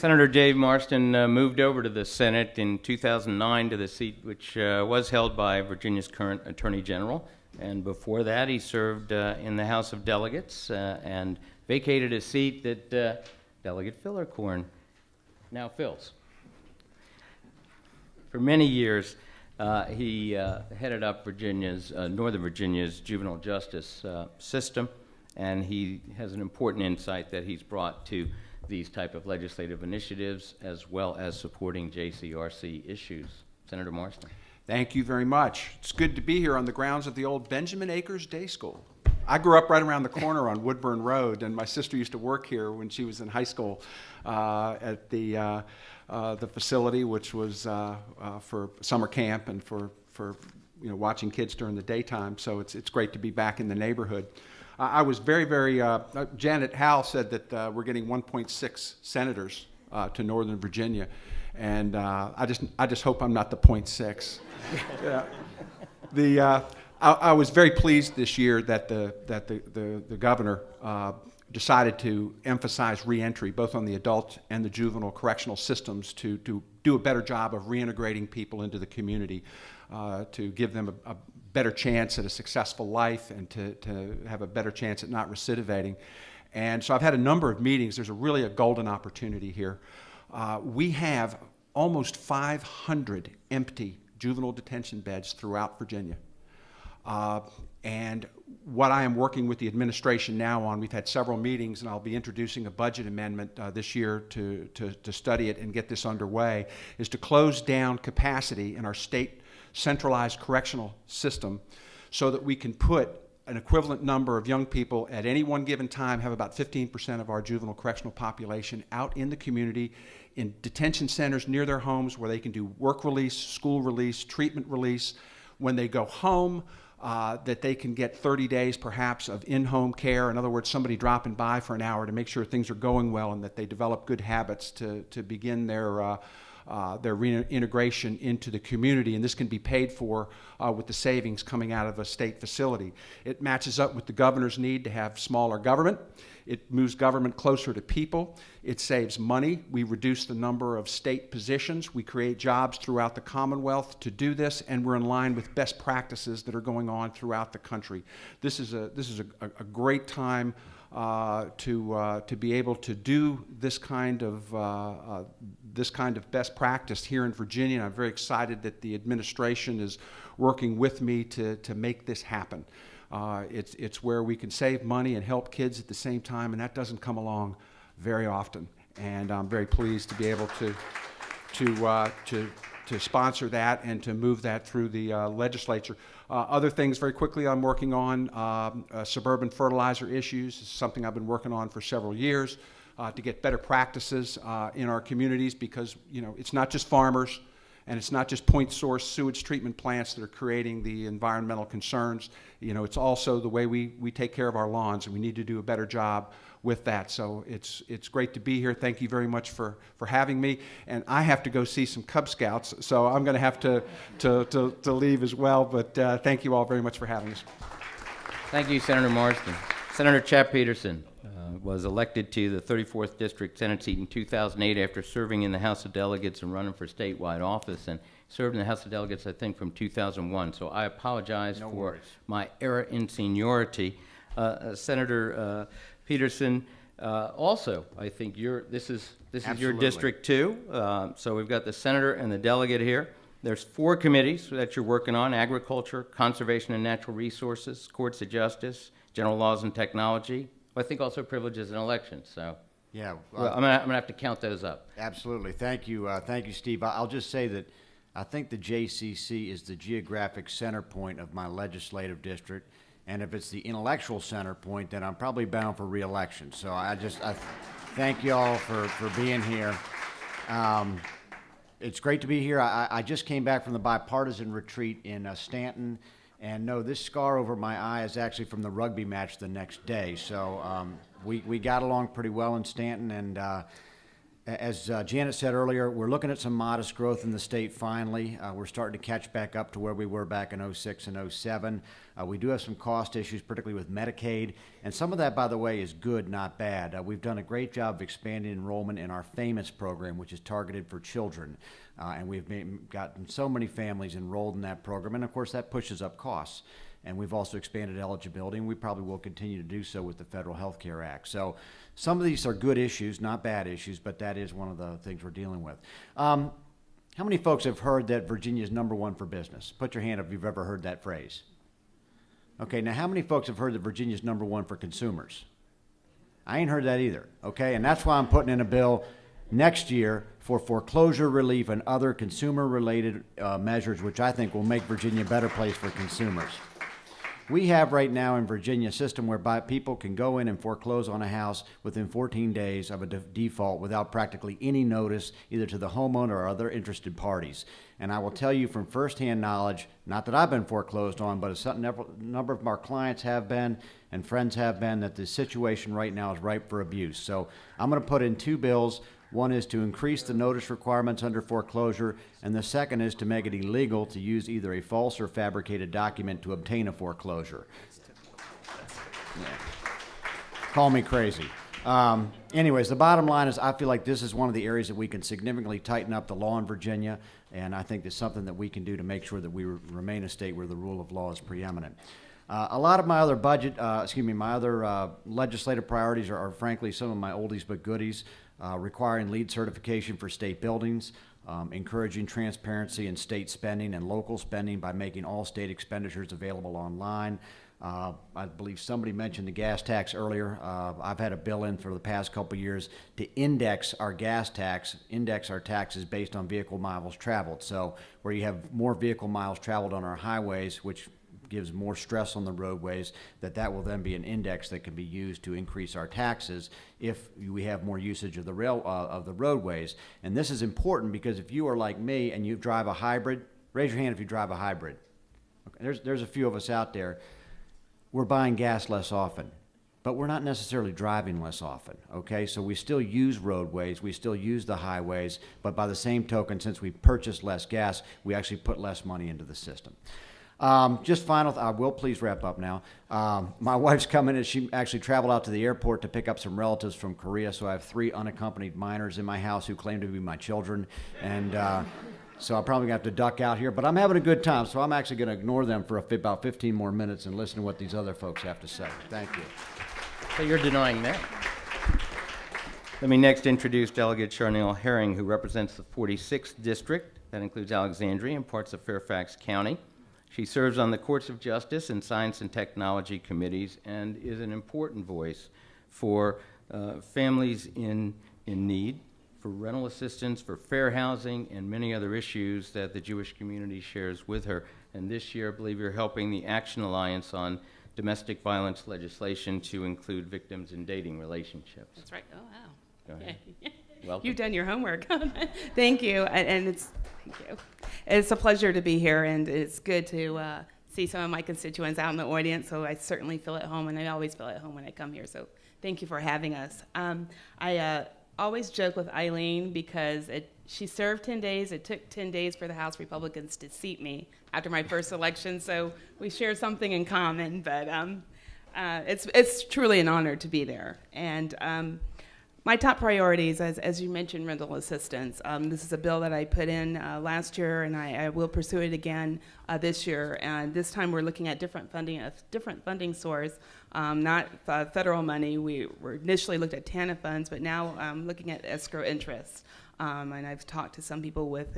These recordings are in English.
Senator Dave Marston moved over to the Senate in 2009 to the seat which was held by Virginia's current Attorney General. And before that, he served in the House of Delegates and vacated a seat that Delegate Fillercorn now fills. For many years, he headed up Northern Virginia's juvenile justice system, and he has an important insight that he's brought to these type of legislative initiatives, as well as supporting JCRC issues. Senator Marston. Thank you very much. It's good to be here on the grounds of the old Benjamin Akers Day School. I grew up right around the corner on Woodburn Road, and my sister used to work here when she was in high school at the facility, which was for summer camp and for watching kids during the daytime. So it's great to be back in the neighborhood. I was very, Janet Howell said that we're getting 1.6 senators to Northern Virginia, and I just hope I'm not the 0.6. I was very pleased this year that the governor decided to emphasize reentry, both on the adult and the juvenile correctional systems, to do a better job of reintegrating people into the community, to give them a better chance at a successful life and to have a better chance at not recidivating. And so I've had a number of meetings. There's really a golden opportunity here. We have almost 500 empty juvenile detention beds throughout Virginia. And what I am working with the administration now on, we've had several meetings, and I'll be introducing a budget amendment this year to study it and get this underway, is to close down capacity in our state centralized correctional system so that we can put an equivalent number of young people at any one given time, have about 15% of our juvenile correctional population out in the community in detention centers near their homes where they can do work release, school release, treatment release. When they go home, that they can get 30 days perhaps of in-home care. In other words, somebody dropping by for an hour to make sure things are going well and that they develop good habits to begin their reintegration into the community, and this can be paid for with the savings coming out of a state facility. It matches up with the governor's need to have smaller government. It moves government closer to people. It saves money. We reduce the number of state positions. We create jobs throughout the Commonwealth to do this, and we're in line with best practices that are going on throughout the country. This is a great time to be able to do this kind of best practice here in Virginia. And I'm very excited that the administration is working with me to make this happen. It's where we can save money and help kids at the same time, and that doesn't come along very often. And I'm very pleased to be able to sponsor that and to move that through the legislature. Other things very quickly I'm working on, suburban fertilizer issues. This is something I've been working on for several years to get better practices in our communities, because it's not just farmers and it's not just point source sewage treatment plants that are creating the environmental concerns. It's also the way we take care of our lawns, and we need to do a better job with that. So it's great to be here. Thank you very much for having me. And I have to go see some Cub Scouts, so I'm going to have to leave as well. But thank you all very much for having us. Thank you, Senator Marston. Senator Chap Peterson was elected to the 34th District Senate seat in 2008 after serving in the House of Delegates and running for statewide office, and served in the House of Delegates, I think, from 2001. So I apologize for my error in seniority. Senator Peterson, also, I think this is your district too. So we've got the senator and the delegate here. There's 4 committees that you're working on: agriculture, conservation and natural resources, courts of justice, general laws and technology. I think also privileges and elections. So yeah, I'm gonna have to count those up. Absolutely. Thank you, Steve. I'll just say that I think the JCC is the geographic center point of my legislative district. And if it's the intellectual center point, then I'm probably bound for re-election. So I thank you all for being here. It's great to be here. I just came back from the bipartisan retreat in Stanton. And no, this scar over my eye is actually from the rugby match the next day. So we got along pretty well in Stanton. And As Janet said earlier, we're looking at some modest growth in the state finally. We're starting to catch back up to where we were back in '06 and '07. We do have some cost issues, particularly with Medicaid, and some of that, by the way, is good, not bad. We've done a great job of expanding enrollment in our FAMOUS program, which is targeted for children, and we've gotten so many families enrolled in that program, and of course that pushes up costs. And we've also expanded eligibility, and we probably will continue to do so with the Federal Health Care Act. So some of these are good issues, not bad issues, but that is one of the things we're dealing with. How many folks have heard that Virginia is #1 for business? Put your hand up if you've ever heard that phrase. Okay, now how many folks have heard that Virginia is #1 for consumers? I ain't heard that either, okay? And that's why I'm putting in a bill next year for foreclosure relief and other consumer-related measures, which I think will make Virginia a better place for consumers. We have right now in Virginia a system whereby people can go in and foreclose on a house within 14 days of a default without practically any notice either to the homeowner or other interested parties. And I will tell you from firsthand knowledge, not that I've been foreclosed on, but a number of our clients have been and friends have been, that the situation right now is ripe for abuse. So I'm going to put in 2 bills. One is to increase the notice requirements under foreclosure, and the second is to make it illegal to use either a false or fabricated document to obtain a foreclosure. Yeah. Call me crazy. Anyways, the bottom line is I feel like this is one of the areas that we can significantly tighten up the law in Virginia, and I think there's something that we can do to make sure that we remain a state where the rule of law is preeminent. A lot of my other legislative priorities are frankly some of my oldies but goodies. Requiring LEED certification for state buildings, encouraging transparency in state spending and local spending by making all state expenditures available online. I believe somebody mentioned the gas tax earlier. I've had a bill in for the past couple of years to index our gas tax, index our taxes based on vehicle miles traveled. So where you have more vehicle miles traveled on our highways, which gives more stress on the roadways, that will then be an index that can be used to increase our taxes if we have more usage of the roadways. And this is important because if you are like me and you drive a hybrid, raise your hand if you drive a hybrid. Okay, there's a few of us out there. We're buying gas less often, but we're not necessarily driving less often, okay? So we still use roadways, we still use the highways, but by the same token, since we purchase less gas, we actually put less money into the system. Just final, I will please wrap up now. My wife's coming and she actually traveled out to the airport to pick up some relatives from Korea, so I have 3 unaccompanied minors in my house who claim to be my children, and so I'm probably gonna have to duck out here, but I'm having a good time, so I'm actually gonna ignore them for about 15 more minutes and listen to what these other folks have to say. Thank you. So you're denying that. Let me next introduce Delegate Charnel Herring, who represents the 46th District. That includes Alexandria and parts of Fairfax County. She serves on the Courts of Justice and Science and Technology committees and is an important voice for families in need, for rental assistance, for fair housing, and many other issues that the Jewish community shares with her. And this year, I believe you're helping the Action Alliance on domestic violence legislation to include victims in dating relationships. That's right. Oh, wow. Go ahead. Okay. Welcome. You've done your homework. Thank you. Thank you. It's a pleasure to be here, and it's good to see some of my constituents out in the audience, so I certainly feel at home, and I always feel at home when I come here, so thank you for having us. I always joke with Eileen because she served 10 days. It took 10 days for the House Republicans to seat me after my first election, so we share something in common, but it's truly an honor to be there. And my top priorities, as you mentioned, rental assistance. This is a bill that I put in last year, and I will pursue it again this year. And this time we're looking at different funding source, not federal money. We were initially looked at TANF funds, but now I'm looking at escrow interest. And I've talked to some people with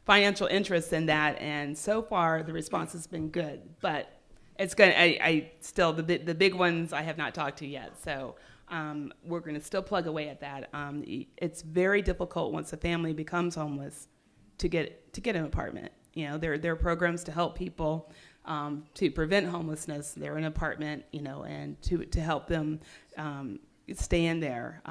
financial interest in that, and so far the response has been good. But it's going. I still the big ones I have not talked to yet. So. We're going to still plug away at that. It's very difficult once a family becomes homeless to get an apartment. There are programs to help people to prevent homelessness. They're in an apartment, and to help them stay in there.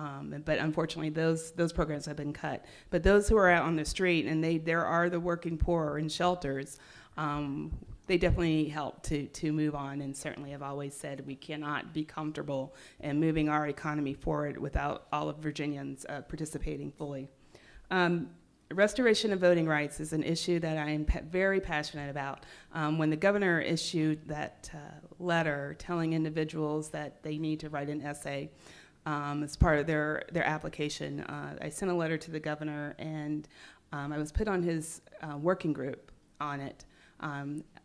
But unfortunately, those programs have been cut. But those who are out on the street, and there are the working poor in shelters. they definitely help to move on, and certainly have always said we cannot be comfortable in moving our economy forward without all of Virginians participating fully. Restoration of voting rights is an issue that I am very passionate about. When the governor issued that letter telling individuals that they need to write an essay as part of their application, I sent a letter to the governor, and I was put on his working group on it.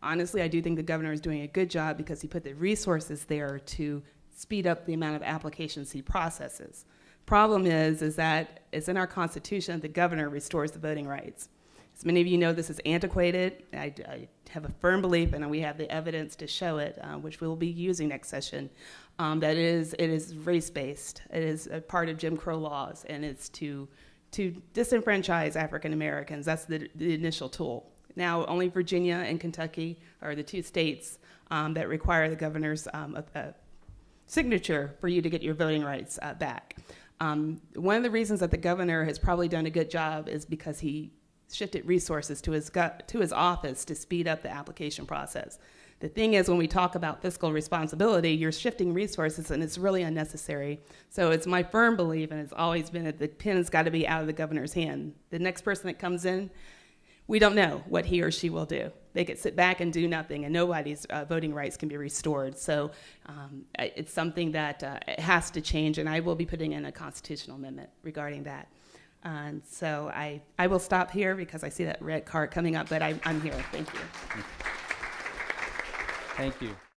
Honestly, I do think the governor is doing a good job because he put the resources there to speed up the amount of applications he processes. Problem is that it's in our Constitution that the governor restores the voting rights. As many of you know, this is antiquated. I have a firm belief, and we have the evidence to show it, which we'll be using next session, that it is race-based. It is a part of Jim Crow laws, and it's to disenfranchise African Americans. That's the initial tool. Now, only Virginia and Kentucky are the two states that require the governor's signature for you to get your voting rights back. One of the reasons that the governor has probably done a good job is because he shifted resources to his office to speed up the application process. The thing is, when we talk about fiscal responsibility, you're shifting resources, and it's really unnecessary. So it's my firm belief, and it's always been, that the pen's got to be out of the governor's hand. The next person that comes in, we don't know what he or she will do. They could sit back and do nothing, and nobody's voting rights can be restored. So it's something that it has to change, and I will be putting in a constitutional amendment regarding that. And so I will stop here because I see that red card coming up, but I'm here. Thank you. Thank you.